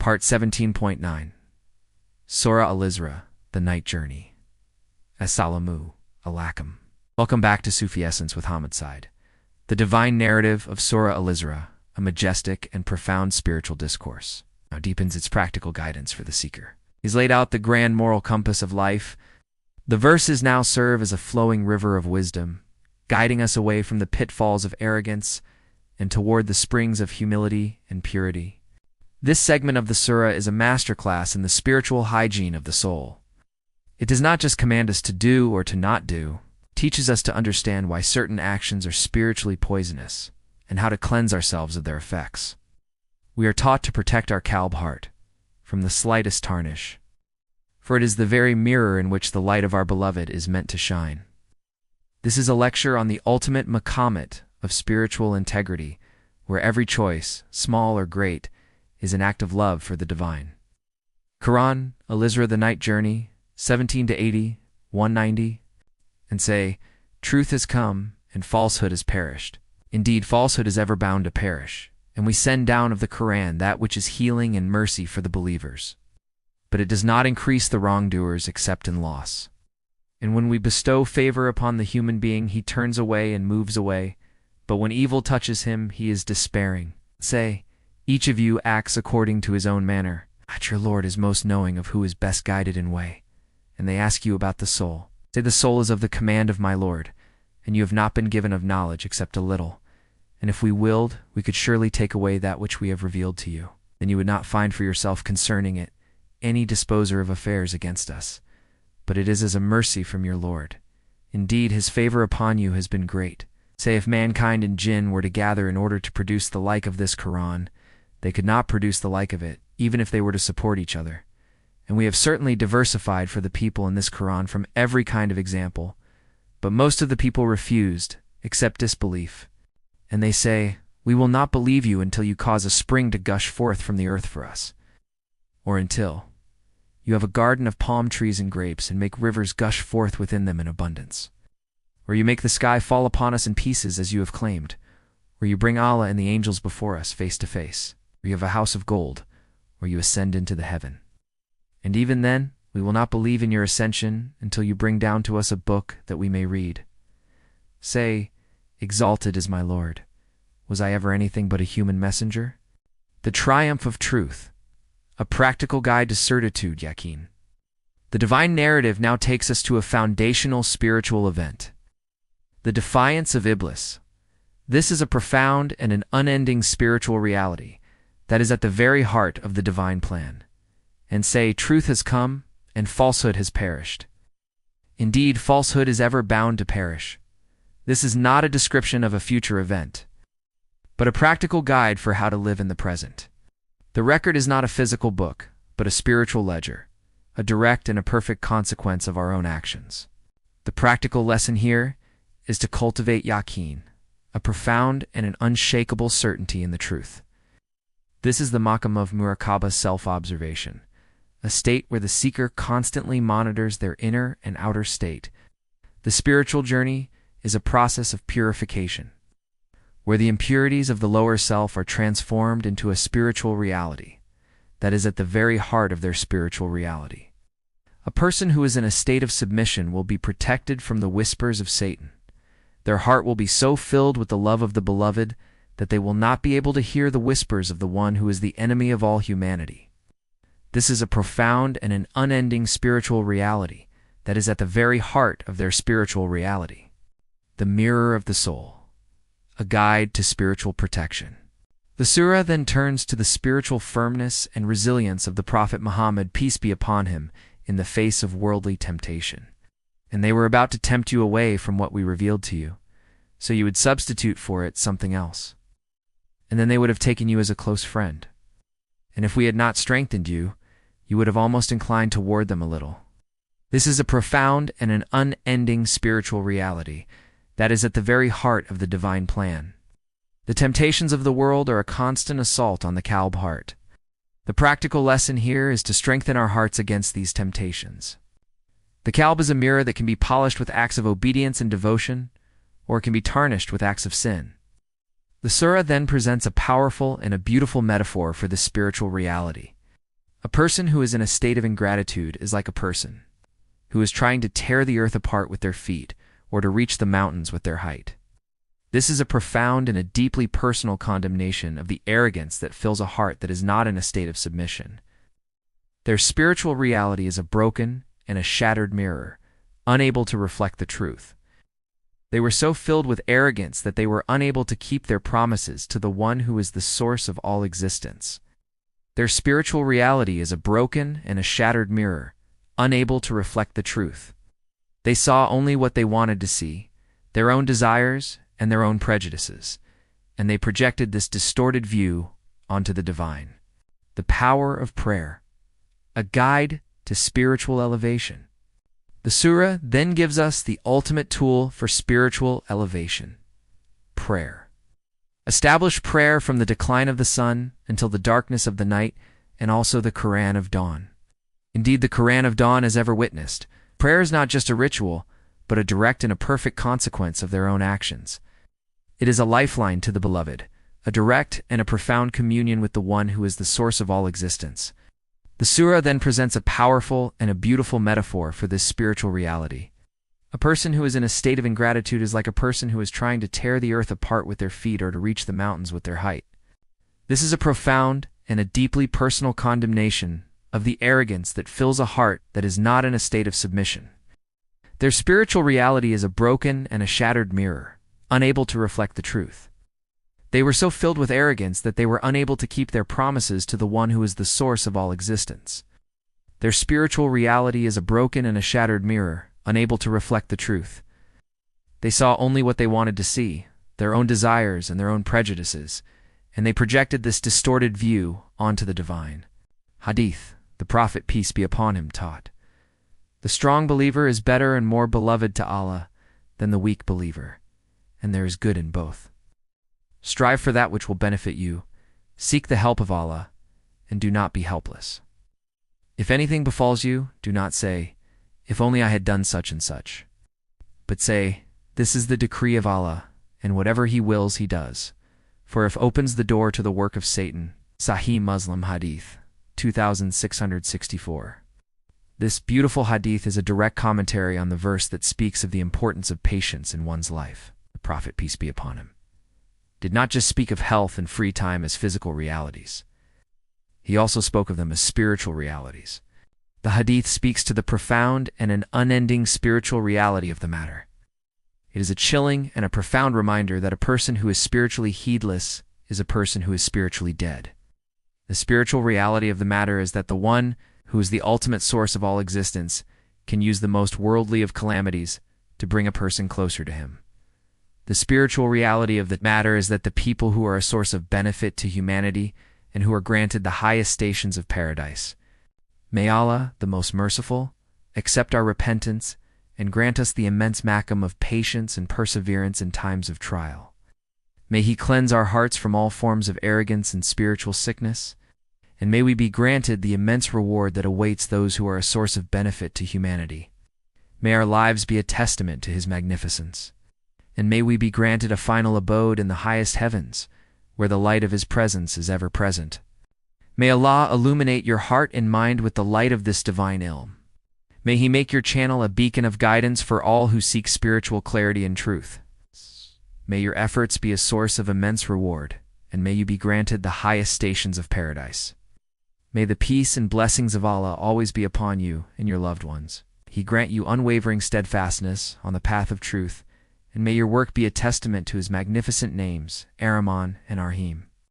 Part 17.9 Surah Al-Isra, The Night Journey. Assalamu alaikum. Welcome back to Sufi Essence with Hammad Syed. The divine narrative of Surah Al-Isra, a majestic and profound spiritual discourse, now deepens its practical guidance for the seeker. He's laid out the grand moral compass of life. The verses now serve as a flowing river of wisdom, guiding us away from the pitfalls of arrogance and toward the springs of humility and purity. This segment of the surah is a masterclass in the spiritual hygiene of the soul. It does not just command us to do or to not do, it teaches us to understand why certain actions are spiritually poisonous and how to cleanse ourselves of their effects. We are taught to protect our qalb heart from the slightest tarnish, for it is the very mirror in which the light of our beloved is meant to shine. This is a lecture on the ultimate maqamat of spiritual integrity, where every choice, small or great, is an act of love for the divine. Quran, Al-Isra, The Night Journey, 17-80, 190, and say, "Truth has come, and falsehood has perished. Indeed, falsehood is ever bound to perish, and we send down of the Quran that which is healing and mercy for the believers. But it does not increase the wrongdoers except in loss. And when we bestow favor upon the human being, he turns away and moves away, but when evil touches him, he is despairing. Say, each of you acts according to his own manner. But your Lord is most knowing of who is best guided in way." And they ask you about the soul. Say, "The soul is of the command of my Lord, and you have not been given of knowledge except a little. And if we willed, we could surely take away that which we have revealed to you. Then you would not find for yourself concerning it any disposer of affairs against us. But it is as a mercy from your Lord. Indeed, his favor upon you has been great. Say, if mankind and jinn were to gather in order to produce the like of this Quran, they could not produce the like of it, even if they were to support each other. And we have certainly diversified for the people in this Quran from every kind of example. But most of the people refused, except disbelief. And they say, we will not believe you until you cause a spring to gush forth from the earth for us. Or until you have a garden of palm trees and grapes and make rivers gush forth within them in abundance. Or you make the sky fall upon us in pieces as you have claimed. Or you bring Allah and the angels before us face to face. Or you have a house of gold, or you ascend into the heaven. And even then, we will not believe in your ascension until you bring down to us a book that we may read. Say, exalted is my Lord. Was I ever anything but a human messenger?" The triumph of truth, a practical guide to certitude, yaqeen. The divine narrative now takes us to a foundational spiritual event. The defiance of Iblis. This is a profound and an unending spiritual reality that is at the very heart of the divine plan. And say, truth has come, and falsehood has perished. Indeed, falsehood is ever bound to perish. This is not a description of a future event, but a practical guide for how to live in the present. The record is not a physical book, but a spiritual ledger, a direct and a perfect consequence of our own actions. The practical lesson here is to cultivate yaqeen, a profound and an unshakable certainty in the truth. This is the maqam of muraqabah, self-observation, a state where the seeker constantly monitors their inner and outer state. The spiritual journey is a process of purification, where the impurities of the lower self are transformed into a spiritual reality that is at the very heart of their spiritual reality. A person who is in a state of submission will be protected from the whispers of Satan. Their heart will be so filled with the love of the beloved that they will not be able to hear the whispers of the one who is the enemy of all humanity. This is a profound and an unending spiritual reality that is at the very heart of their spiritual reality. The mirror of the soul, a guide to spiritual protection. The surah then turns to the spiritual firmness and resilience of the Prophet Muhammad, peace be upon him, in the face of worldly temptation. And they were about to tempt you away from what we revealed to you, so you would substitute for it something else. And then they would have taken you as a close friend. And if we had not strengthened you, you would have almost inclined toward them a little. This is a profound and an unending spiritual reality that is at the very heart of the divine plan. The temptations of the world are a constant assault on the qalb heart. The practical lesson here is to strengthen our hearts against these temptations. The qalb is a mirror that can be polished with acts of obedience and devotion, or it can be tarnished with acts of sin. The surah then presents a powerful and a beautiful metaphor for this spiritual reality. A person who is in a state of ingratitude is like a person who is trying to tear the earth apart with their feet or to reach the mountains with their height. This is a profound and a deeply personal condemnation of the arrogance that fills a heart that is not in a state of submission. Their spiritual reality is a broken and a shattered mirror, unable to reflect the truth. They were so filled with arrogance that they were unable to keep their promises to the one who is the source of all existence. Their spiritual reality is a broken and a shattered mirror, unable to reflect the truth. They saw only what they wanted to see, their own desires and their own prejudices, and they projected this distorted view onto the divine. The power of prayer, a guide to spiritual elevation. The surah then gives us the ultimate tool for spiritual elevation: prayer. Establish prayer from the decline of the sun until the darkness of the night, and also the Quran of dawn. Indeed, the Quran of dawn has ever witnessed, prayer is not just a ritual, but a direct and a perfect consequence of their own actions. It is a lifeline to the beloved, a direct and a profound communion with the one who is the source of all existence. The surah then presents a powerful and a beautiful metaphor for this spiritual reality. A person who is in a state of ingratitude is like a person who is trying to tear the earth apart with their feet or to reach the mountains with their height. This is a profound and a deeply personal condemnation of the arrogance that fills a heart that is not in a state of submission. Their spiritual reality is a broken and a shattered mirror, unable to reflect the truth. They were so filled with arrogance that they were unable to keep their promises to the one who is the source of all existence. Their spiritual reality is a broken and a shattered mirror, unable to reflect the truth. They saw only what they wanted to see, their own desires and their own prejudices, and they projected this distorted view onto the divine. Hadith, the Prophet, peace be upon him, taught, "The strong believer is better and more beloved to Allah than the weak believer, and there is good in both. Strive for that which will benefit you, seek the help of Allah, and do not be helpless. If anything befalls you, do not say, 'If only I had done such and such,' but say, 'This is the decree of Allah, and whatever He wills He does. For if opens the door to the work of Satan.'" Sahih Muslim Hadith 2664. This beautiful hadith is a direct commentary on the verse that speaks of the importance of patience in one's life. The Prophet, peace be upon him, did not just speak of health and free time as physical realities. He also spoke of them as spiritual realities. The hadith speaks to the profound and an unending spiritual reality of the matter. It is a chilling and a profound reminder that a person who is spiritually heedless is a person who is spiritually dead. The spiritual reality of the matter is that the one who is the ultimate source of all existence can use the most worldly of calamities to bring a person closer to him. The spiritual reality of the matter is that the people who are a source of benefit to humanity and who are granted the highest stations of paradise. May Allah, the most merciful, accept our repentance and grant us the immense makam of patience and perseverance in times of trial. May He cleanse our hearts from all forms of arrogance and spiritual sickness, and may we be granted the immense reward that awaits those who are a source of benefit to humanity. May our lives be a testament to His magnificence, and may we be granted a final abode in the highest heavens, where the light of His presence is ever present. May Allah illuminate your heart and mind with the light of this divine ilm. May He make your channel a beacon of guidance for all who seek spiritual clarity and truth. May your efforts be a source of immense reward, and may you be granted the highest stations of paradise. May the peace and blessings of Allah always be upon you and your loved ones. He grant you unwavering steadfastness on the path of truth, and may your work be a testament to His magnificent names, Ar-Rahman and Ar-Rahim.